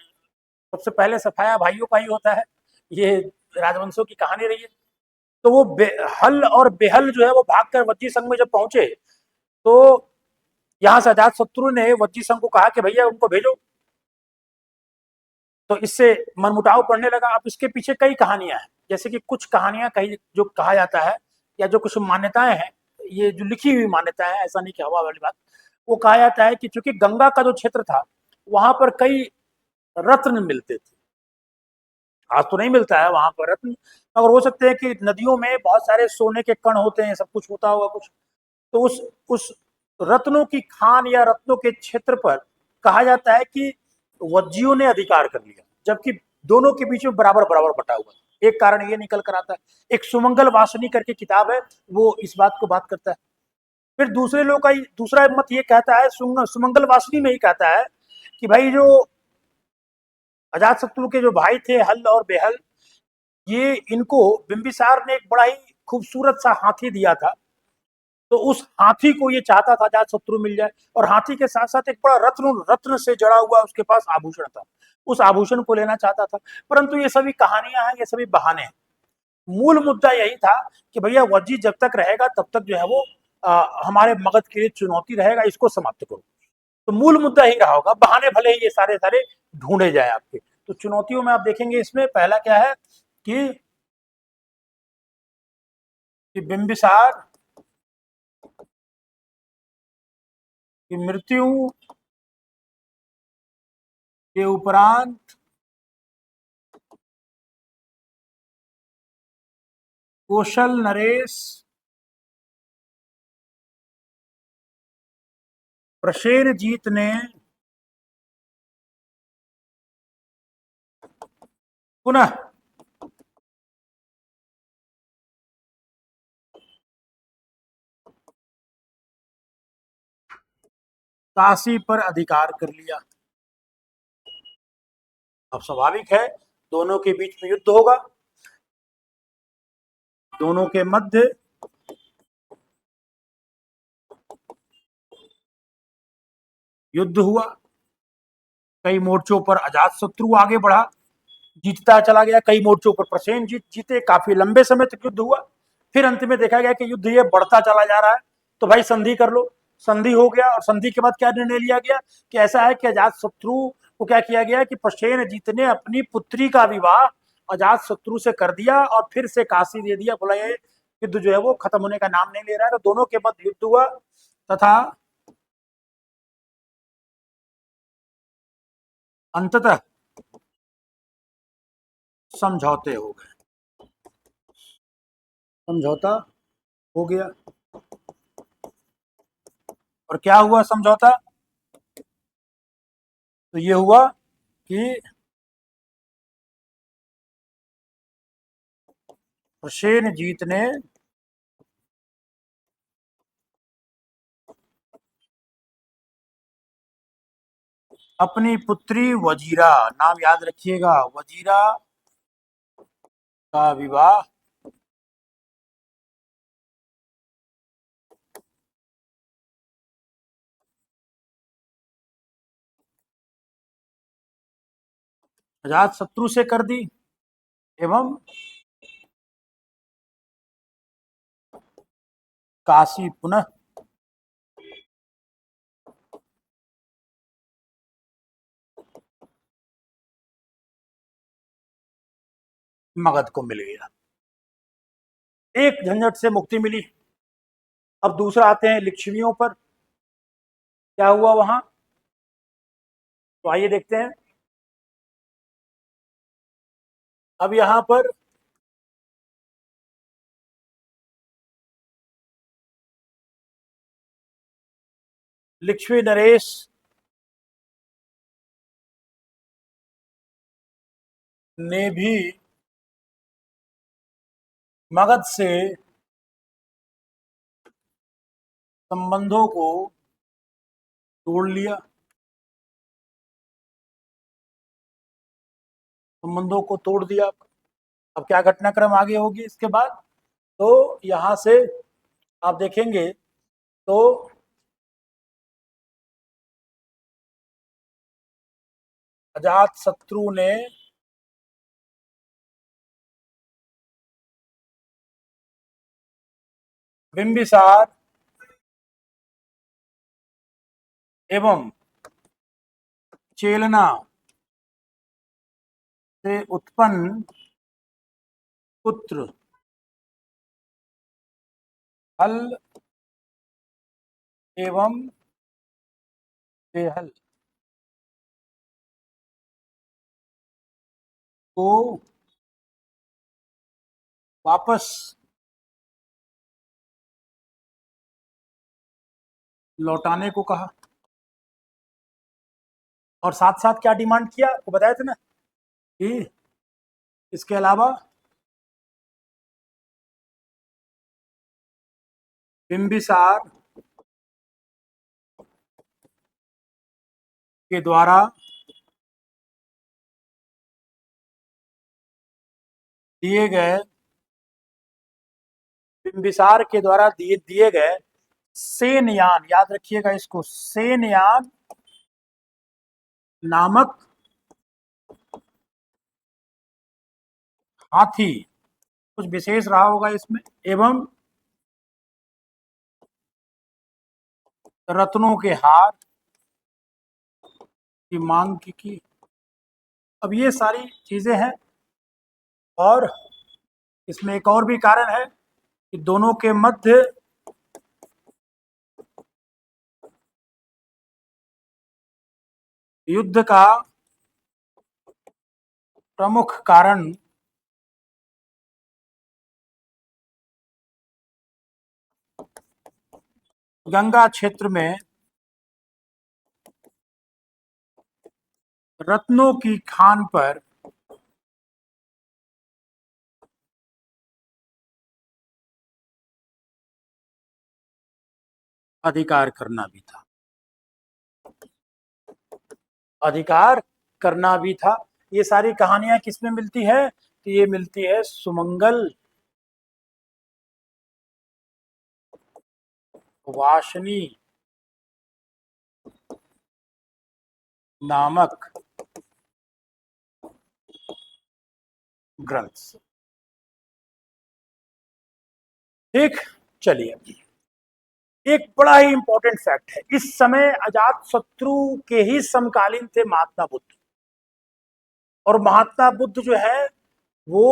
सबसे पहले सफाया भाइयों का ही होता है, ये राजवंशों की कहानी रही है। तो वो हल और बेहल जो है वो भागकर वज्जी संघ में जब पहुंचे, तो यहां से अजात शत्रु ने वज्जी संघ को कहा कि भैया उनको भेजो। तो इससे मनमुटाव पड़ने लगा। अब इसके पीछे कई कहानियां हैं, जैसे कि कुछ कहानियां कही जो कहा जाता है, या जो कुछ मान्यताएं हैं, ये जो लिखी हुई मान्यताएं हैं, ऐसा नहीं कि हवा वाली बात, वो कहा जाता है कि चूंकि गंगा का जो क्षेत्र था, वहां पर कई रत्न मिलते थे। आज तो नहीं मिलता है वहां पर रत्न, मगर हो सकते हैं कि नदियों में बहुत सारे सोने के कण होते हैं, सब कुछ होता होगा कुछ। तो उस रत्नों की खान या रत्नों के क्षेत्र पर कहा जाता है कि वज्जियों ने अधिकार कर लिया, जबकि दोनों के बीच में बराबर बराबर बटा हुआ है। एक कारण ये निकल कर आता है। एक सुमंगल वासनी करके किताब है, वो इस बात को बात करता है। फिर दूसरे लोग का दूसरा मत ये कहता है, सुमंगल वासनी में ही कहता है कि भाई जो अजात शत्रु के जो भाई थे हल और बेहल, ये इनको बिंबिसार ने एक बड़ा ही खूबसूरत सा हाथी दिया था। तो उस हाथी को ये चाहता था अजात शत्रु मिल जाए, और हाथी के साथ साथ एक बड़ा रत्न रत्न से जड़ा हुआ उसके पास आभूषण था, उस आभूषण को लेना चाहता था। परंतु ये सभी कहानियां हैं, ये सभी बहाने हैं। मूल मुद्दा यही था कि भैया वज्जी जब तक रहेगा तब तक जो है वो हमारे मगध के लिए चुनौती रहेगा, इसको समाप्त करो। तो मूल मुद्दा ही रहा होगा, बहाने भले ही ये सारे सारे ढूंढे जाए आपके। तो चुनौतियों में आप देखेंगे, इसमें पहला क्या है कि बिंबिसार की मृत्यु के उपरांत कौशल नरेश प्रसेनजीत ने पुनः काशी पर अधिकार कर लिया। अब स्वाभाविक है, दोनों के बीच में युद्ध होगा, दोनों के मध्य युद्ध हुआ। कई मोर्चों पर अजात शत्रु आगे बढ़ा, जीतता चला गया। कई मोर्चों पर प्रसेनजीत जीते, काफी लंबे समय तक युद्ध हुआ। फिर अंत में देखा गया कि युद्ध ये बढ़ता चला जा रहा है, तो भाई संधि कर लो। संधि हो गया, और संधि के बाद क्या निर्णय लिया गया कि ऐसा है कि अजात शत्रु को क्या किया गया कि प्रसेनजीत ने अपनी पुत्री का विवाह अजात शत्रु से कर दिया, और फिर से काशी दे दिया। बोला ये युद्ध जो है वो खत्म होने का नाम नहीं ले रहा है। तो दोनों के मध्य युद्ध हुआ, तथा अंततः समझौते हो गए। समझौता हो गया। और क्या हुआ समझौता? तो ये हुआ कि प्रसेनजीत ने अपनी पुत्री वजीरा, नाम याद रखिएगा, वजीरा का विवाह अजात शत्रु से कर दी, एवं काशी पुनः मगध को मिल गया। एक झंझट से मुक्ति मिली। अब दूसरा आते हैं लिच्छवियों पर, क्या हुआ वहां, तो आइए देखते हैं। अब यहां पर लिच्छवी नरेश ने भी मगध से संबंधों को तोड़ लिया, संबंधों को तोड़ दिया। अब क्या घटनाक्रम आगे होगी इसके बाद, तो यहां से आप देखेंगे तो अजात शत्रु ने बिंबिसार एवं चेलना से उत्पन्न पुत्र हल एवं बेहल को वापस लौटाने को कहा, और साथ साथ क्या डिमांड किया आपको बताया था ना कि इसके अलावा बिंबिसार के द्वारा दिए गए, बिंबिसार के द्वारा दिए गए सेनयान, याद रखिएगा इसको, सेनयान नामक हाथी, कुछ विशेष रहा होगा इसमें, एवं रत्नों के हार की मांग की। अब ये सारी चीजें हैं, और इसमें एक और भी कारण है कि दोनों के मध्य युद्ध का प्रमुख कारण गंगा क्षेत्र में रत्नों की खान पर अधिकार करना भी था, अधिकार करना भी था। ये सारी कहानियां किसमें मिलती है, तो ये मिलती है सुमंगल वासनी नामक ग्रंथ से। ठीक, चलिए, एक बड़ा ही इंपॉर्टेंट फैक्ट है, इस समय अजात शत्रु के ही समकालीन थे महात्मा बुद्ध, और महात्मा बुद्ध जो है वो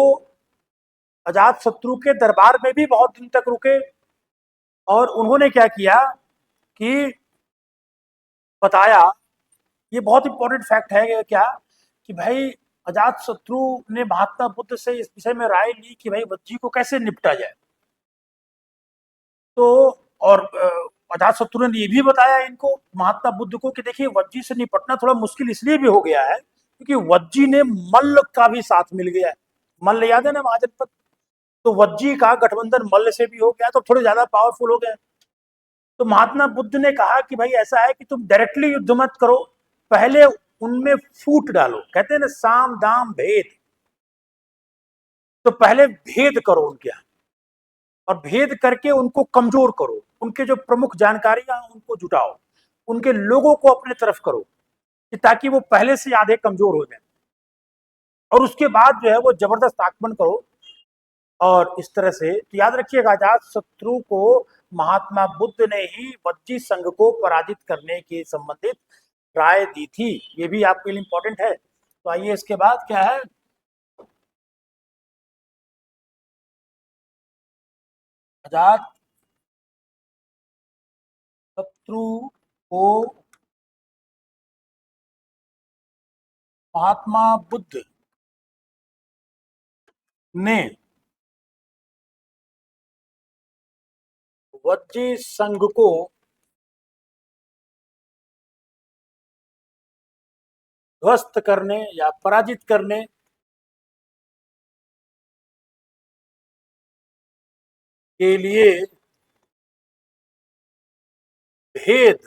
अजात शत्रु के दरबार में भी बहुत दिन तक रुके, और उन्होंने क्या किया कि बताया, ये बहुत इंपॉर्टेंट फैक्ट है क्या, कि भाई अजात शत्रु ने महात्मा बुद्ध से इस विषय में राय ली कि भाई वज्जी को कैसे निपटा जाए। तो और अजात शत्रु ने ये भी बताया इनको, महात्मा बुद्ध को, कि देखिए वज्जी से निपटना थोड़ा मुश्किल इसलिए भी हो गया है क्योंकि वज्जी ने मल्ल का भी साथ मिल गया है। मल्ल याद है ना महाजनपद, तो वज्जी का गठबंधन मल्ल से भी हो गया, तो थोड़े ज्यादा पावरफुल हो गए। तो महात्मा बुद्ध ने कहा कि भाई ऐसा है कि तुम डायरेक्टली युद्ध मत करो, पहले उनमें फूट डालो, कहते हैं ना साम दाम भेद, तो पहले भेद करो उनके यहाँ, और भेद करके उनको कमजोर करो, उनके जो प्रमुख जानकारियां उनको जुटाओ, उनके लोगों को अपने तरफ करो, कि ताकि वो पहले से आधे कमजोर हो जाए, और उसके बाद जो है वो जबरदस्त आक्रमण करो। और इस तरह से तो याद रखिएगा, अजात शत्रु को महात्मा बुद्ध ने ही वज्जी संघ को पराजित करने के संबंधित राय दी थी, ये भी आपके लिए इंपॉर्टेंट है। तो आइए इसके बाद क्या है, अजात शत्रु को महात्मा बुद्ध ने वज्जी संघ को ध्वस्त करने या पराजित करने के लिए भेद,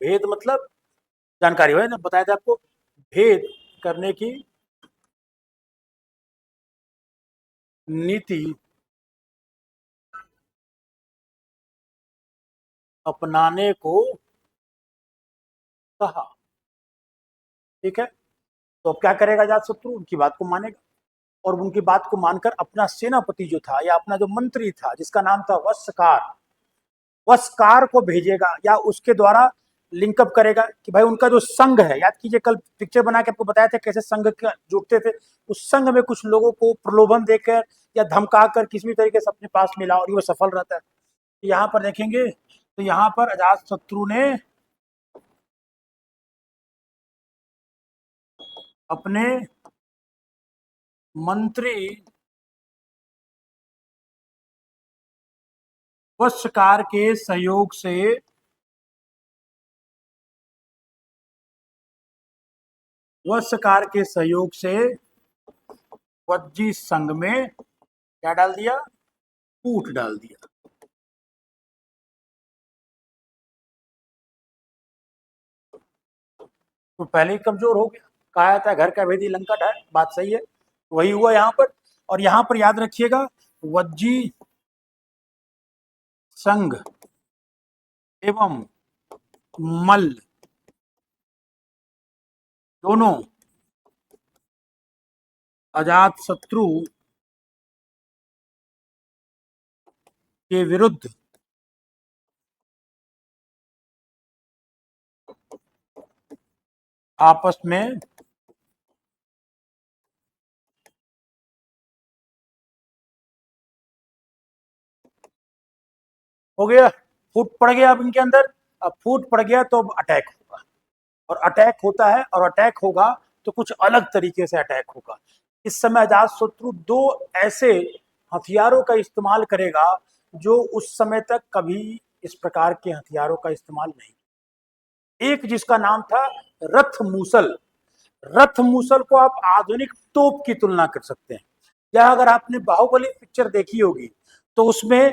भेद मतलब जानकारी हो ना, बताया था आपको, भेद करने की नीति अपनाने को कहा। ठीक है, तो अब क्या करेगा अजातशत्रु, उनकी बात को मानेगा और उनकी बात को मानकर अपना सेनापति जो था या अपना जो मंत्री था जिसका नाम था वस्कार, वस्कार को भेजेगा या उसके द्वारा लिंकअप करेगा कि भाई उनका जो संघ है, याद कीजिए कल पिक्चर बना के आपको बताया था कैसे संघ जुटते थे, उस संघ में कुछ लोगों को प्रलोभन देकर या धमका कर किसी भी तरीके से अपने पास मिला और वो सफल रहता है। तो यहाँ पर देखेंगे तो यहाँ पर अजातशत्रु ने अपने मंत्री वस्कार के सहयोग से वज्जी संघ में क्या डाल दिया, फूट डाल दिया। तो पहले ही कमजोर हो गया, कहा था घर का भेदी लंका ढाए, बात सही है, वही हुआ यहाँ पर। और यहाँ पर याद रखिएगा वज्जी संघ एवं मल्ल दोनों अजात शत्रु के विरुद्ध आपस में हो गया, फूट पड़ गया अब इनके अंदर। अब फूट पड़ गया तो अब अटैक होगा, और अटैक होता है और अटैक होगा तो कुछ अलग तरीके से अटैक होगा। इस समय अजातशत्रु दो ऐसे हथियारों का इस्तेमाल करेगा जो उस समय तक कभी इस प्रकार के हथियारों का इस्तेमाल नहीं। एक जिसका नाम था रथ मूसल, रथ मूसल को आप आधुनिक तोप की तुलना कर सकते हैं। या अगर आपने बाहुबली पिक्चर देखी होगी तो उसमें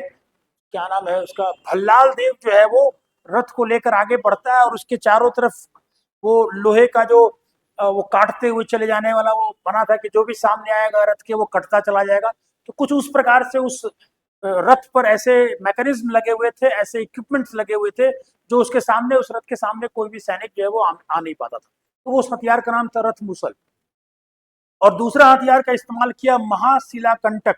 क्या नाम है उसका, भल्लाल देव जो है वो रथ को लेकर आगे बढ़ता है और उसके चारों तरफ वो लोहे का जो वो काटते हुए चले जाने वाला वो बना था कि जो भी सामने आएगा रथ के वो कटता चला जाएगा। तो कुछ उस प्रकार से उस रथ पर ऐसे मैकेनिज्म लगे हुए थे, ऐसे इक्विपमेंट्स लगे हुए थे जो उसके सामने, उस रथ के सामने कोई भी सैनिक जो है वो आ नहीं पाता था। तो वो उस हथियार का नाम था रथ मुसल। और दूसरा हथियार का इस्तेमाल किया महाशिला कंटक,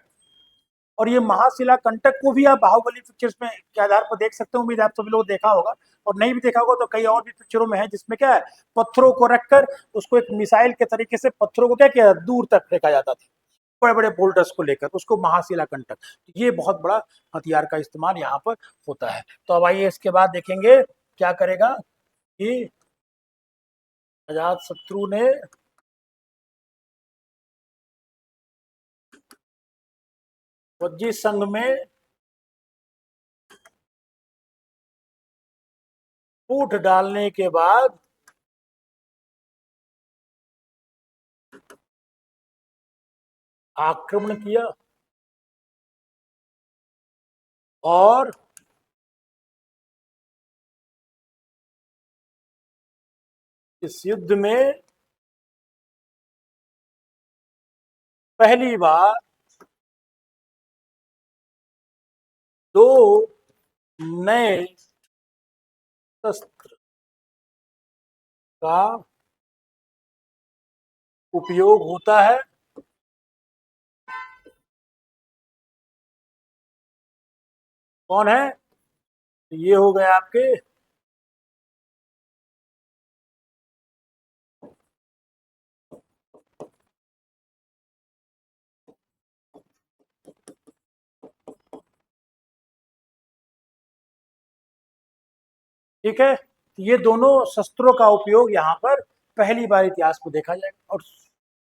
और ये महाशिला कंटक को भी आप बाहुबली पिक्चर्स में के आधार पर देख सकते हो, उम्मीद आप सभी लोग देखा होगा, और नहीं भी देखा होगा तो कई और भी पिक्चरों में है जिसमें क्या है, पत्थरों को रखकर उसको एक मिसाइल के तरीके से पत्थरों को क्या किया दूर तक फेंका जाता था, बड़े बड़े बोल्डर्स को लेकर, उसको महाशिला कंटक। ये बहुत बड़ा हथियार का इस्तेमाल यहाँ पर होता है। तो अब आइए इसके बाद देखेंगे क्या करेगा कि अजात शत्रु ने वज्जी संघ में फूट डालने के बाद आक्रमण किया और इस युद्ध में पहली बार दो नए शस्त्र का उपयोग होता है। कौन है, ये हो गए आपके ठीक है, ये दोनों शस्त्रों का उपयोग यहाँ पर पहली बार इतिहास में देखा जाएगा। और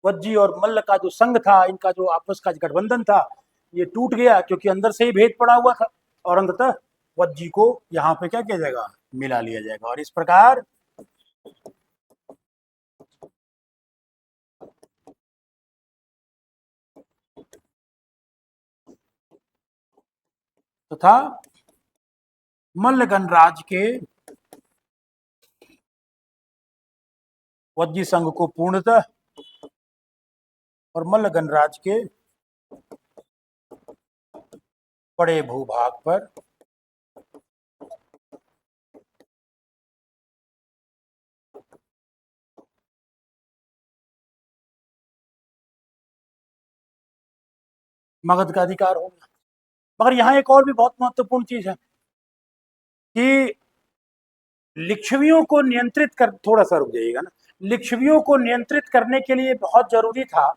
वज्जी और मल्ल का जो संघ था, इनका जो आपस का गठबंधन था, ये टूट गया क्योंकि अंदर से ही भेद पड़ा हुआ था, और अंततः वज्जी को यहाँ पे क्या किया जाएगा, मिला लिया जाएगा। और इस प्रकार तथा मल्ल गणराज्य के वज्जी संघ को पूर्णतः और मल्ल गणराज्य के बड़े भूभाग पर मगध का अधिकार होगा। मगर यहाँ एक और भी बहुत महत्वपूर्ण चीज है कि लिच्छवियों को नियंत्रित कर, थोड़ा सा रुक जाइएगा ना, लिच्छवियों को नियंत्रित करने के लिए बहुत जरूरी था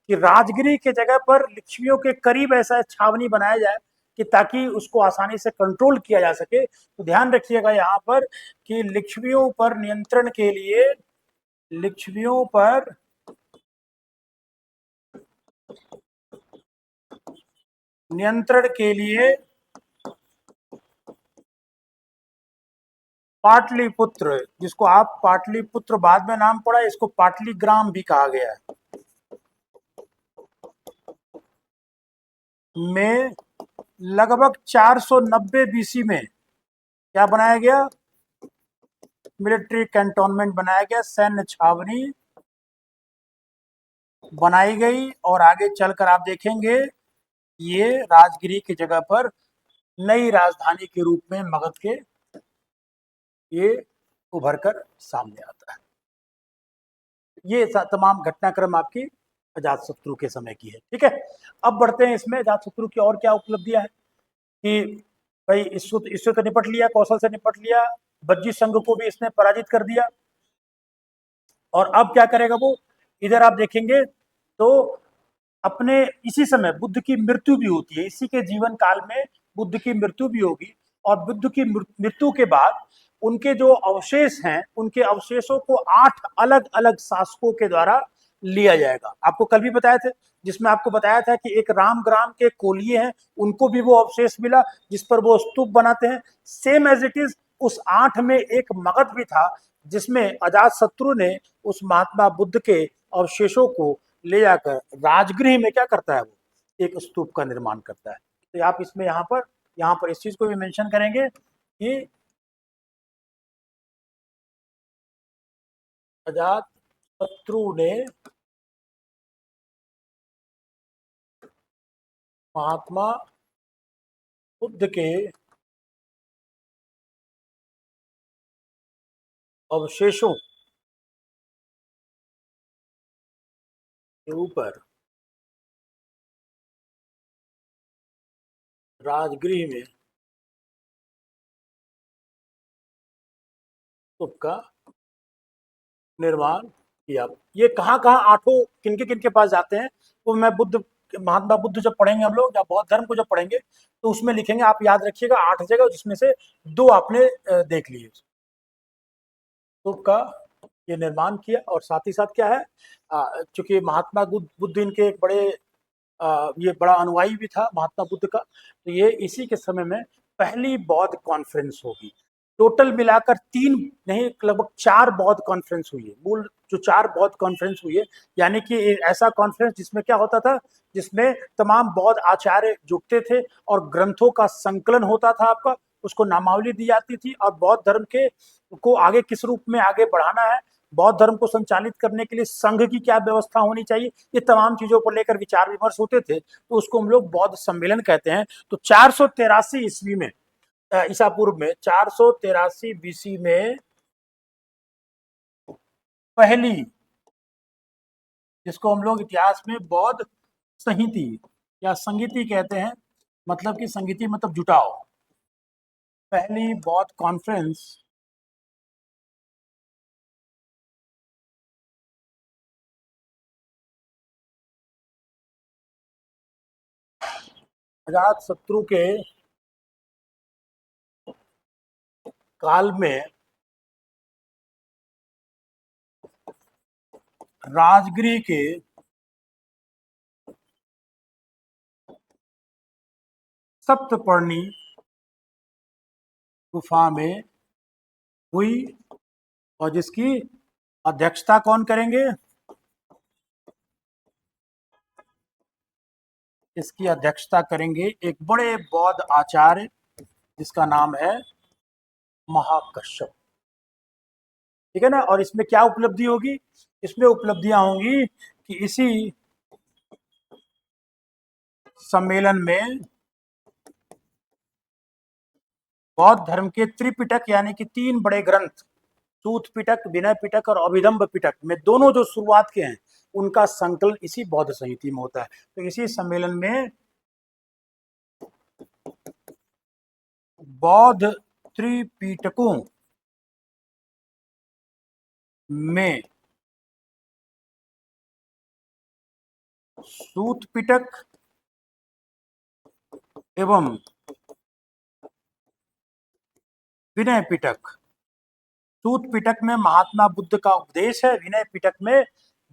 कि राजगिरी के जगह पर लिच्छवियों के करीब ऐसा छावनी बनाया जाए कि ताकि उसको आसानी से कंट्रोल किया जा सके। तो ध्यान रखिएगा यहाँ पर कि लिच्छवियों पर नियंत्रण के लिए, लिच्छवियों पर नियंत्रण के लिए पाटलिपुत्र, जिसको आप पाटलिपुत्र बाद में नाम पड़ा, इसको पाटलिग्राम भी कहा गया है, में लगभग 490 बीसी में क्या बनाया गया, मिलिट्री कैंटोनमेंट बनाया गया, सैन्य छावनी बनाई गई। और आगे चलकर आप देखेंगे ये राजगिरी की जगह पर नई राजधानी के रूप में मगध के ये उभर कर सामने आता है। ये तमाम घटनाक्रम आपकी अजातशत्रु के समय की है। ठीक है, अब बढ़ते हैं इसमें अजातशत्रु की और क्या उपलब्धियां है कि भाई इससे तो निपट लिया, कौशल से निपट लिया, बज्जी संघ को भी इसने पराजित कर दिया। और अब क्या करेगा वो, इधर आप देखेंगे तो अपने इसी समय बुद्ध की मृत्यु भी होती है, इसी के जीवन काल में बुद्ध की मृत्यु भी होगी। और बुद्ध की मृत्यु के बाद उनके जो अवशेष हैं, उनके अवशेषों को 8 अलग अलग शासकों के द्वारा लिया जाएगा। आपको कल भी बताया था, जिसमें आपको बताया था कि एक रामग्राम के कोलिये हैं, उनको भी वो अवशेष मिला जिस पर वो स्तूप बनाते हैं। सेम एज इट इज उस 8 में एक मगध भी था जिसमें अजातशत्रु ने उस महात्मा बुद्ध के अवशेषों को ले जाकर राजगृह में क्या करता है, वो एक स्तूप का निर्माण करता है। तो आप इसमें यहाँ पर इस चीज को भी मेंशन करेंगे कि अजातशत्रु ने महात्मा बुद्ध के अवशेषों के ऊपर राजगृह में स्तूप का निर्माण किया। ये कहाँ कहाँ आठों किन के पास जाते हैं, तो मैं महात्मा बुद्ध जब पढ़ेंगे हम लोग, या बौद्ध धर्म को जब पढ़ेंगे तो उसमें लिखेंगे, आप याद रखिएगा 8 जगह, जिसमें से 2 आपने देख लिए। स्तूप का ये निर्माण किया। और साथ ही साथ क्या है, चूंकि महात्मा बुद्ध इनके एक बड़े ये बड़ा अनुयायी भी था महात्मा बुद्ध का, तो ये इसी के समय में पहली बौद्ध कॉन्फ्रेंस होगी। टोटल मिलाकर 3 नहीं लगभग 4 बौद्ध कॉन्फ्रेंस हुई है। मूल जो 4 बौद्ध कॉन्फ्रेंस हुई है, यानी कि ऐसा कॉन्फ्रेंस जिसमें क्या होता था, जिसमें तमाम बौद्ध आचार्य जुटते थे और ग्रंथों का संकलन होता था आपका, उसको नामावली दी जाती थी। और बौद्ध धर्म के को आगे किस रूप में आगे बढ़ाना है, बौद्ध धर्म को संचालित करने के लिए संघ की क्या व्यवस्था होनी चाहिए, ये तमाम चीजों को लेकर विचार विमर्श होते थे। तो उसको हम लोग बौद्ध सम्मेलन कहते हैं। तो 483 ईस्वी में, ईसा पूर्व में 483 बीसी में पहली, जिसको हम लोग इतिहास में बौद्ध संहिति या संगीति कहते हैं, मतलब कि संगीति मतलब जुटाओ, पहली बौद्ध कॉन्फ्रेंस अजातशत्रु के काल में राजगृह के सप्तपर्णी गुफा में हुई। और जिसकी अध्यक्षता कौन करेंगे, इसकी अध्यक्षता करेंगे एक बड़े बौद्ध आचार्य जिसका नाम है महाकश्यप। ठीक है ना। और इसमें क्या उपलब्धि होगी? इसमें उपलब्धियां होंगी कि इसी सम्मेलन में बौद्ध धर्म के त्रिपिटक यानी कि तीन बड़े ग्रंथ, सूत पिटक, विनय पिटक और अभिधम्ब पिटक में दोनों जो शुरुआत के हैं उनका संकलन इसी बौद्ध संहिता में होता है। तो इसी सम्मेलन में बौद्ध त्रिपिटकों में सूत पिटक एवं विनय पिटक, सूत पिटक में महात्मा बुद्ध का उपदेश है, विनय पिटक में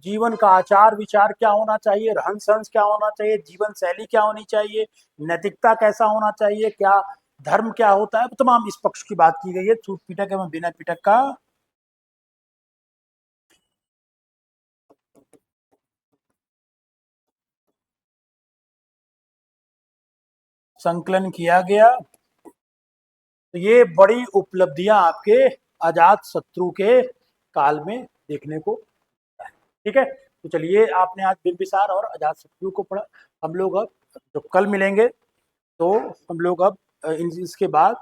जीवन का आचार विचार क्या होना चाहिए, रहन सहन क्या होना चाहिए, जीवन शैली क्या होनी चाहिए, नैतिकता कैसा होना चाहिए, क्या धर्म क्या होता है, तमाम इस पक्ष की बात की गई है सूत पिटक एवं विनय पिटक का संकलन किया गया। तो ये बड़ी उपलब्धियां आपके अजात शत्रु के काल में देखने को। ठीक है। तो चलिए, आपने आज बिंबिसार और अजात शत्रु को पढ़ा। हम लोग अब जो कल मिलेंगे तो हम लोग अब इसके बाद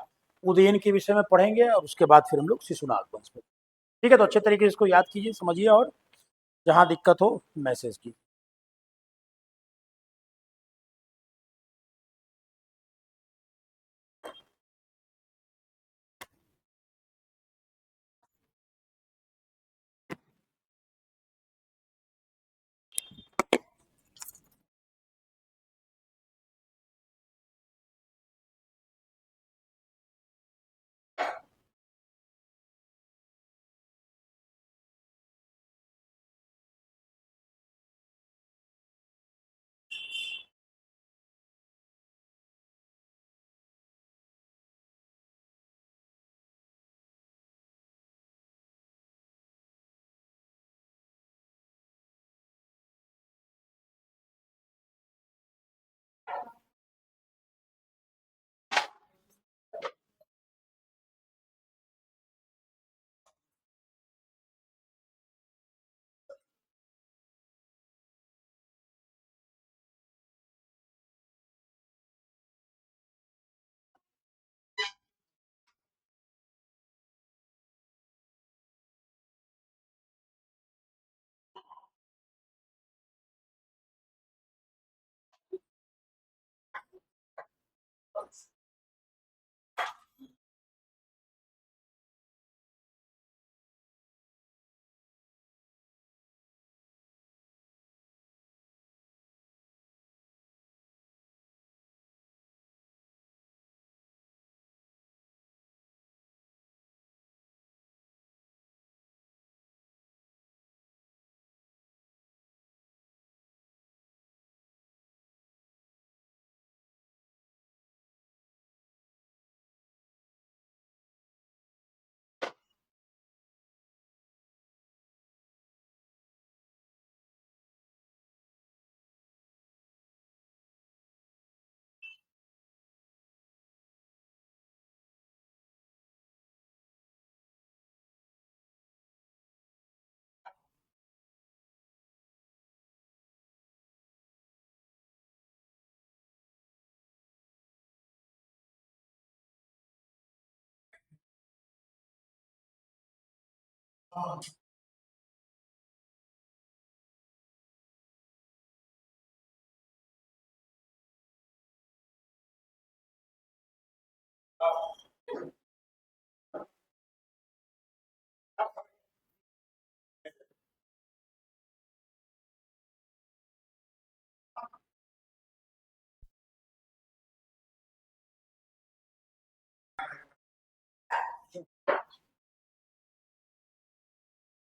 उदयन के विषय में पढ़ेंगे और उसके बाद फिर हम लोग शिशुनाग वंश में। ठीक है। तो अच्छे तरीके से इसको याद कीजिए, समझिए और जहां दिक्कत हो मैसेज कीजिए।